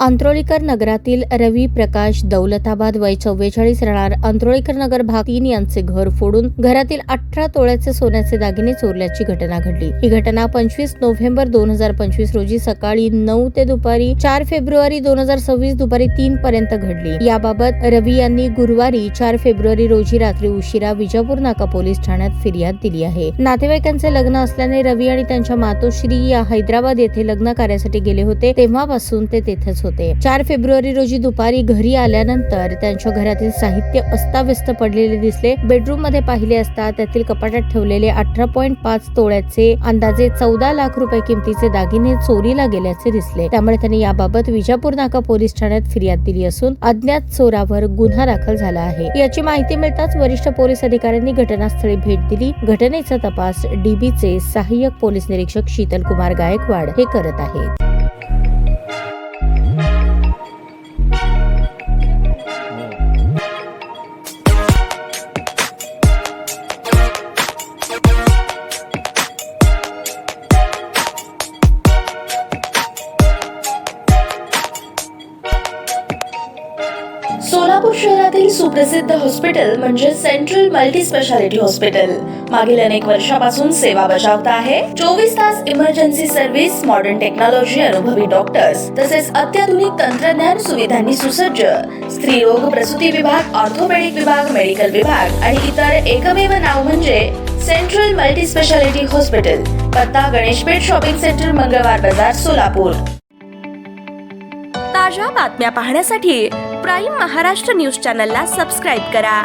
अंत्रोळीकर नगरातील रवी प्रकाश दौलताबाद वय 44 राहणार अंत्रोळीकर नगर भाग 3 यांचे घर फोडून घरातील 18 तोळ्याचे सोन्याचे दागिने चोरल्याची घटना घडली। ही घटना 25 नोव्हेंबर 2025 रोजी सकाळी 9 ते दुपारी 4 फेब्रुवारी 2026 दुपारी 3 पर्यंत घडली। याबाबत रवी यांनी गुरुवारी 4 फेब्रुवारी रोजी रात्री उशिरा विजापूर नाका पोलीस ठाण्यात फिर्याद दिली आहे। नातेवाईकांचे लग्न असल्याने रवी आणि त्यांच्या मातोश्री या हैदराबाद येथे लग्न कार्यासाठी गेले होते, तेव्हापासून ते तेथेच होते। 4 फेब्रुवारी रोजी दुपारी घरी आल्यानंतर त्यांच्या घरातील साहित्य अस्ताव्यस्त पडलेले दिसले। बेडरूम मध्ये पाहिले असता त्यातील कपाटात ठेवलेले 18.5 तोळ्याचे अंदाजे 14 लाख रुपये किमतीचे दागिने चोरीला गेल्याचे दिसले। त्यामुळे त्यांनी याबाबत विजापूर नाका पोलीस ठाण्यात फिर्याद दिली असून अज्ञात चोरावर गुन्हा दाखल झाला आहे। याची माहिती मिळताच वरिष्ठ पोलीस अधिकाऱ्यांनी घटनास्थळी भेट दिली। घटनेचा तपास डीबीचे सहाय्यक पोलीस निरीक्षक शीतल कुमार गायकवाड हे करत आहेत। सोलापूर शहरातील सुप्रसिद्ध हॉस्पिटल म्हणजे सेंट्रल मल्टी स्पेशालिटी हॉस्पिटल मागील अनेक वर्षापासून सेवा बजावत आहे। 24 तास इमर्जन्सी सर्व्हिस, मॉडर्न टेक्नॉलॉजी, अनुभवी डॉक्टर्स तसेच अत्याधुनिक तंत्रज्ञान सुविधांनी सुसज्ज स्त्रीरोग प्रसूती विभाग, ऑर्थोपेडिक विभाग, मेडिकल विभाग आणि इतर एकमेव नाव म्हणजे सेंट्रल मल्टी स्पेशालिटी हॉस्पिटल। पत्ता गणेशपेठ शॉपिंग सेंटर, मंगळवार बाजार, सोलापूर। ताज्या बातम्या पाहण्यासाठी प्राईम महाराष्ट्र न्यूज चॅनलला सबस्क्राईब करा।